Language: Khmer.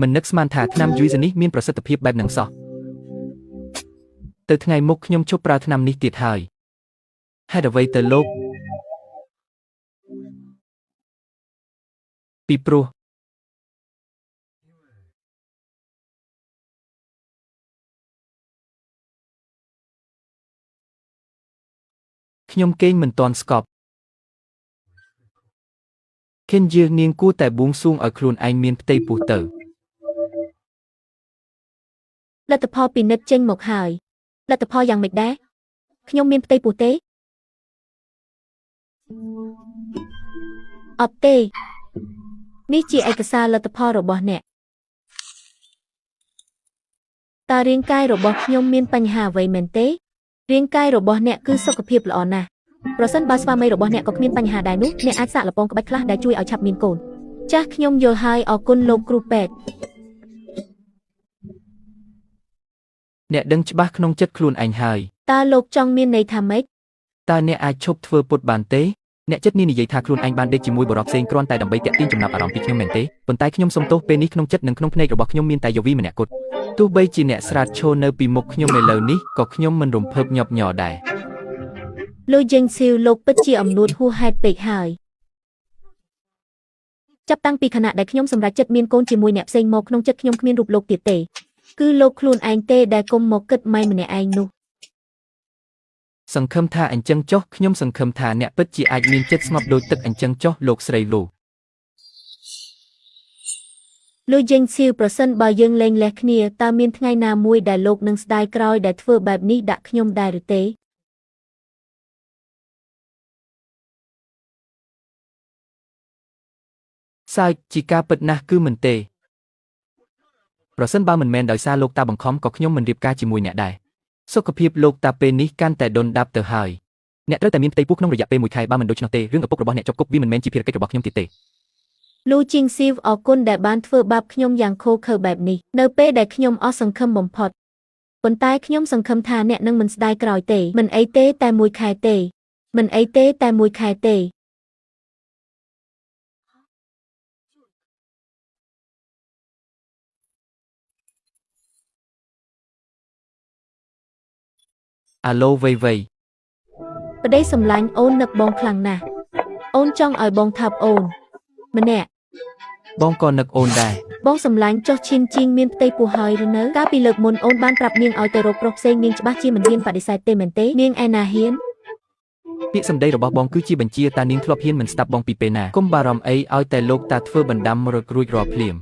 mìnhនឹកស្មានថាថ្នាំយូយសនេះមានប្រសិទ្ធភាពបែបហ្នឹងសោះទៅថ្ងៃមុខខ្ញុំជប់ប្រើថ្នាំនេះទៀតហើយហេតុអ្វីទៅលោកពីព្រោះខ្ញុំគេងមិនទាន់ស្កប់ខិនយើងនាងគួរតែបួងសួងឲ្យខ្លួនឯងមានផ្ទៃពោះទៅលទ្ធផលពិនិត្យចេញមកហើយលទ្ធផលយ៉ាងម៉េចដែរខ្ញុំមានផ្ទៃពោះទេអត់ទេនេះជាឯកសារលទ្ធផលរបស់អ្នកតើរាងកាយរបស់ខ្ញុំមានបញ្ហាអ្វីមែនទេរាងកាយរបស់អ្នកគឺសុខភាពល្អណាស់ប្រសិនបើស្វាមីរបស់អ្នកក៏គ្មានបញ្ហាដែរនោះអ្នកអាចសាកល្បងក្បាច់ខ្លះដែលជួយឲ្យឆាប់មានកូនចាស់ខ្ញុំយល់ហើយអរគុណលោកគ្រូពេទ្យអ្នកដឹងច្បាស់ក្នុងចិត្តខ្លួនឯងហើយតើលោកចង់មានន័យថាម៉េចតើអ្នកអាចឈប់ធ្វើពុតបានទេអ្នកចិត្តនេះនិយាយថាខ្លួនឯងបានដេកជាមួយបរិបផ្សេងគ្រាន់តែដើម្បីទាក់ទាញចំណាប់អារម្មណ៍ពីខ្ញុំមែនទេប៉ុន្តែខ្ញុំសុំទោសពេលនេះក្នុងចិត្តនិងក្នុងភ្នែករបស់ខ្ញុំមានតែយវីម្នាក់គត់ទោះបីជាអ្នកស្រាតឈរនៅពីមុខខ្ញុំឥឡូវនេះក៏ខ្ញុំមិនរំភើបញាប់ញ័រដែរលោកយេងស៊ីវលោកពិតជាអំនួតហួសហេតុពេកហើយចាប់តាំងពីខណៈដែលខ្ញុំសម្រេចចិត្តមានកូនជាមួយអ្នកផ្សេងមកក្នុងចិត្តខ្ញុំគ្មានរូបលោកទៀតទេគឺលោកខ្លួនឯងទេដែលគុំមកគិតម៉ែម្នាក់ឯងនោះសង្ឃឹមថាអញ្ចឹងចុះខ្ញុំសង្ឃឹមថាអ្នកពិតជាអាចមានចិត្តស្ងប់ដូចទឹកអញ្ចឹងចុះលោកស្រីលូលោកយេងស៊ីវប្រសិនបើយើងលែងលះគ្នាតើមានថ្ងៃណាមួយដែលលោកនឹងស្ដាយក្រោយដែលធ្វើបែបនេះដាក់ខ្ញុំដែរឬទេសើចជាការពិតណាស់គឺមិនទេប្រសិនបើមិនមែនដោយសារលោកតាបង្ខំក៏ខ្ញុំមិនរៀបការជាមួយអ្នកដែរសុខភាពលោកតាពេលនេះកាន់តែដុនដាបទៅហើយអ្នកត្រូវតែមានផ្ទៃពោះក្នុងរយៈពេល1ខែបើមិនដូច្នោះទេរឿងឪពុករបស់អ្នកជាប់គុកវាមិនមែនជាភារកិច្ចរបស់ខ្ញុំទៀតទេលូជីងស៊ីវអរគុណដែលបានធ្វើបាបខ្ញុំយ៉ាងឃោរឃៅបែបនេះនៅពេលដែលខ្ញុំអស់សង្ឃឹមបំផុតប៉ុន្តែខ្ញុំសង្ឃឹមថាអ្នកនឹងមិនស្ដាយក្រោយទេមិនអីទេតែ1ខែទេមិនអីទេតែ1ខែទេអាឡូវៃវៃប្តីសម្លាញ់អូននឹកបងខ្លាំងណាស់អូនចង់ឲ្យបងថាប់អូនម្នាក់បងក៏នឹកអូនដែរបងសម្លាញ់ចុះឈិនជីងមានផ្ទៃពោះហើយឬនៅកាលពីលើកមុនអូនបានប្រាប់នាងឲ្យទៅរកប្រុសផ្សេងនាងច្បាស់ជាមិនហ៊ានបដិសេធទេមែនទេនាងឯណាហ៊ានពាក្យសម្ដីរបស់បងគឺជាបញ្ជាតានាងធ្លាប់ហ៊ានមិនស្ដាប់បងពីពេលណាកុំបារម្ភអីឲ្យតែលោកតាធ្វើបណ្ដាំរករួចរាល់ភ្លាម